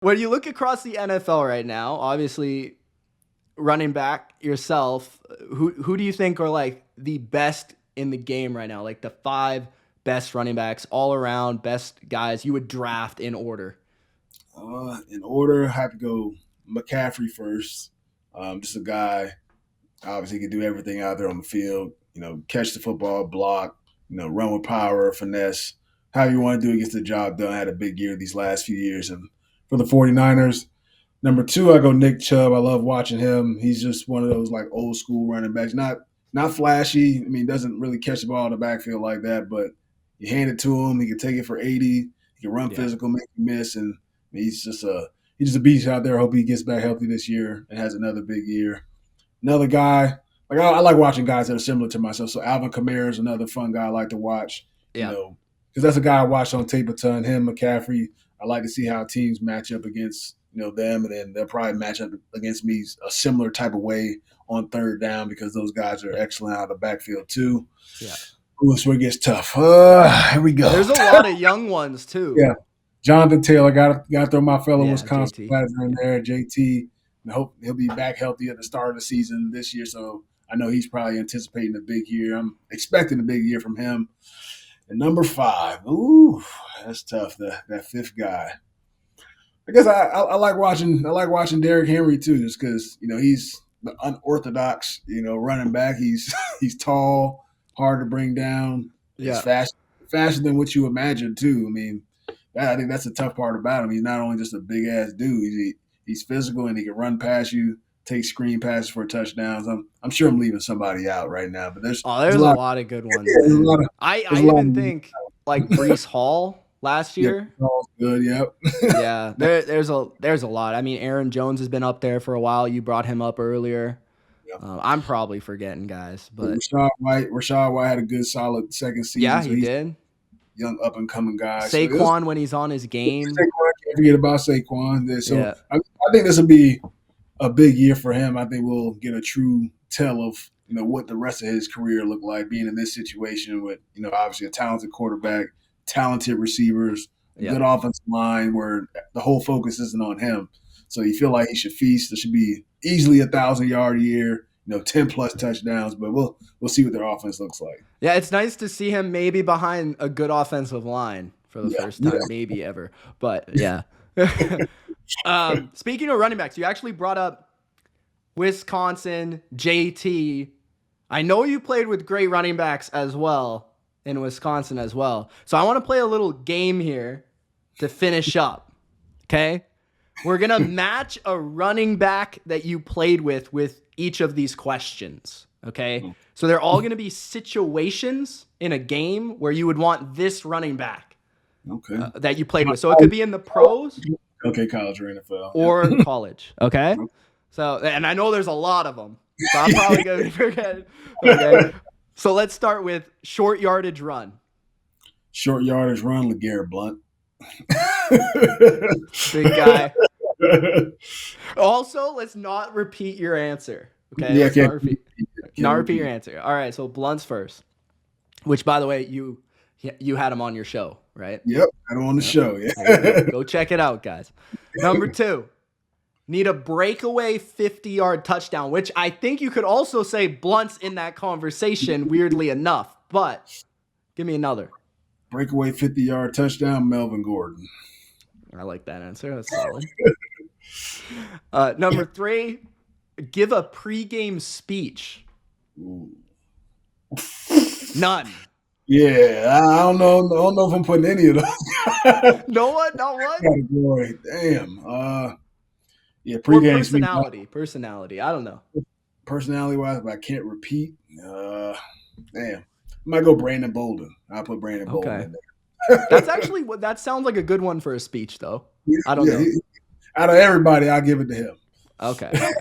When you look across the NFL right now, obviously running back yourself, who do you think are like the best in the game right now? Like the five best running backs all around, best guys you would draft in order. In order, I have to go McCaffrey first. Just a guy, obviously, can do everything out there on the field. Catch the football, block, run with power, finesse. However you want to do it, gets the job done. Had a big year these last few years. And for the 49ers, number two, I go Nick Chubb. I love watching him. He's just one of those like old school running backs. Not flashy. I mean, doesn't really catch the ball in the backfield like that, but you hand it to him, he can take it for 80. He can run Yeah. physical, make you miss, and he's just a beast out there. I hope he gets back healthy this year and has another big year. Another guy, like I like watching guys that are similar to myself. So Alvin Kamara is another fun guy I like to watch. Yeah. Because that's a guy I watched on tape a ton. Him, McCaffrey. I like to see how teams match up against them, and then they'll probably match up against me a similar type of way on third down because those guys are excellent out of the backfield too. Yeah. Ooh, that's where it gets tough. Here we go. There's a lot of young ones too. Yeah. Jonathan Taylor, got to throw my fellow Yeah, Wisconsin JT. guys in there. JT, I hope he'll be back healthy at the start of the season this year. So I know he's probably anticipating a big year. I'm expecting a big year from him. And number five, ooh, that's tough. That fifth guy. I guess I like watching. I like watching Derrick Henry too, just because he's the unorthodox running back. He's tall, hard to bring down. He's Yeah. faster than what you imagine too. I mean, I think that's the tough part about him. He's not only just a big ass dude. He's physical and he can run past you, take screen passes for touchdowns. I'm sure I'm leaving somebody out right now, but there's Oh, there's there's a a lot. lot of good ones, There's a man. lot of I there's I a lot even of think like Brees Hall last yep. year. All good. Yep. Yeah, there's a lot. I mean, Aaron Jones has been up there for a while. You brought him up earlier. Yep. I'm probably forgetting guys, but Rashad White had a good solid second season, yeah, so he he's a did. young up and coming guy. So Saquon when he's on his game. Saquon, can't forget about Saquon. So Yeah, I think this will be a big year for him. I think we'll get a true tell of what the rest of his career looked like being in this situation with obviously a talented quarterback, talented receivers, a yeah. good offensive line where the whole focus isn't on him. So you feel like he should feast. There should be easily 1,000-yard year, 10 plus touchdowns. But we'll see what their offense looks like. Yeah, it's nice to see him maybe behind a good offensive line for the Yeah, first yeah. time, maybe ever. But yeah. Speaking of running backs, you actually brought up Wisconsin, JT. I know you played with great running backs as well in Wisconsin as well. So I want to play a little game here to finish up. Okay? We're going to match a running back that you played with each of these questions. Okay? So they're all going to be situations in a game where you would want this running back Okay. that you played with. So it could be in the pros Okay, college or NFL. or college. Okay? So, and I know there's a lot of them. So I'm probably going to be forgetting. Okay? So let's start with short yardage run. Short yardage run, LeGarrette Blunt. Big guy. Also, let's not repeat your answer. Okay? Yeah, Let's can't not repeat. Not repeat your answer. All right, so Blunt's first. Which, by the way, you had him on your show, right? Yep, I don't on the show. Yeah. Go check it out, guys. Number 2, need a breakaway 50-yard touchdown, which I think you could also say Blunt's in that conversation, weirdly enough. But give me another. Breakaway 50-yard touchdown, Melvin Gordon. I like that answer. That's solid. Number 3, give a pregame speech. Ooh. None. Yeah, I don't know. I don't know if I'm putting any of those. No one? Not one? Category. Damn. Yeah, Or pregame speech. personality. I don't know. Personality wise, but I can't repeat. Damn. I might go Brandon Bolden. I'll put Brandon Bolden in there. That's actually that sounds like a good one for a speech, though. I don't know. Out of everybody, I'll give it to him. Okay.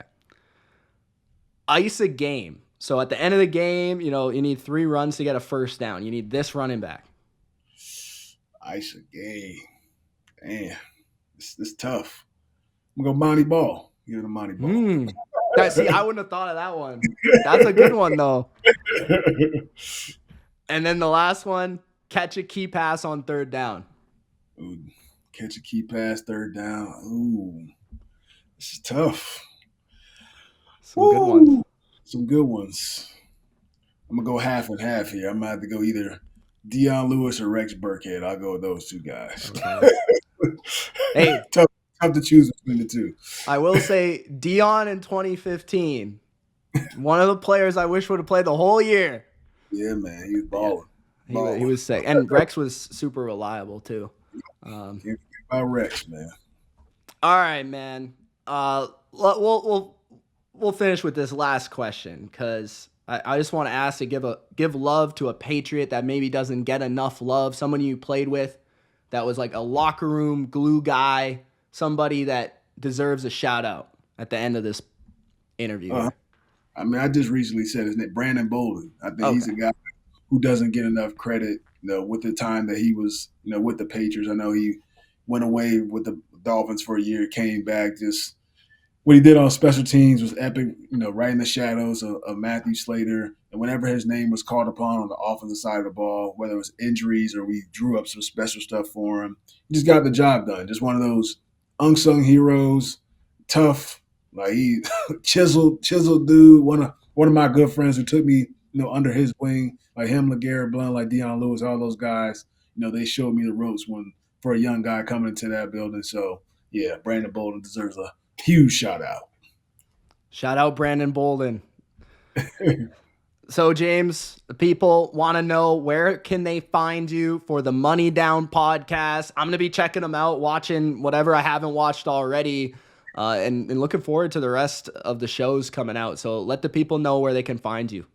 Ice a game. So at the end of the game, you need 3 runs to get a first down. You need this running back. Ice a game. Damn. This tough. I'm going to go Monty Ball. Give it to Monty Ball. See, I wouldn't have thought of that one. That's a good one, though. And then the last one, catch a key pass on third down. Ooh, Catch a key pass, third down. Ooh, this is tough. Some good ones. Woo! Some good ones. I'm gonna go half and half here. I'm gonna have to go either Dion Lewis or Rex Burkhead. I'll go with those two guys. Okay. Hey, tough to choose between the two. I will say Dion in 2015, one of the players I wish would have played the whole year. Yeah, man, he was balling. He was sick, and Rex was super reliable too. Can't forget about Rex, man. All right, man. We'll finish with this last question because I just want to ask to give love to a Patriot that maybe doesn't get enough love. Someone you played with that was like a locker room glue guy, somebody that deserves a shout out at the end of this interview. I mean, I just recently said his name, Brandon Bolden. I think he's a guy who doesn't get enough credit, with the time that he was, with the Patriots. I know he went away with the Dolphins for a year, came back. Just what he did on special teams was epic, right in the shadows of Matthew Slater. And whenever his name was called upon on the offensive side of the ball, whether it was injuries or we drew up some special stuff for him, he just got the job done. Just one of those unsung heroes, tough, like he chiseled dude. One of my good friends who took me, under his wing, like him, LeGarrette Blount, like Dion Lewis, all those guys. They showed me the ropes for a young guy coming into that building. So yeah, Brandon Bolden deserves a huge shout out. Shout out Brandon Bolden. So James, the people want to know, where can they find you for the Money Down podcast? I'm going to be checking them out, watching whatever I haven't watched already, and looking forward to the rest of the shows coming out. So let the people know where they can find you.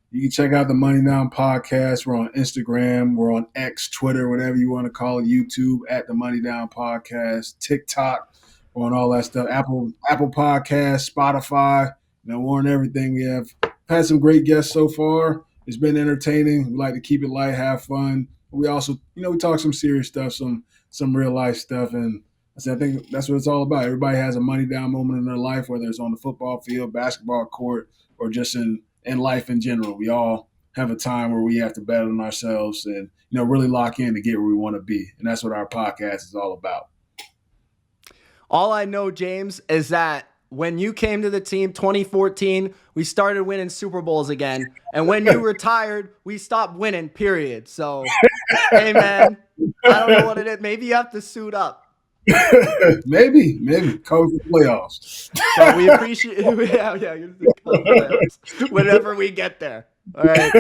You can check out the Money Down podcast. We're on Instagram. We're on X, Twitter, whatever you want to call it, YouTube, at the Money Down podcast, TikTok. We're on all that stuff. Apple Podcasts, Spotify. We're on everything. We have had some great guests so far. It's been entertaining. We like to keep it light, have fun. We also, we talk some serious stuff, some real life stuff. And I think that's what it's all about. Everybody has a money down moment in their life, whether it's on the football field, basketball court, or just in life in general. We all have a time where we have to bet on ourselves and, really lock in to get where we want to be. And that's what our podcast is all about. All I know, James, is that when you came to the team 2014, we started winning Super Bowls again. And when you retired, we stopped winning, period. So, hey, man, I don't know what it is. Maybe you have to suit up. maybe coach the playoffs. So we appreciate playoffs whenever we get there. All right.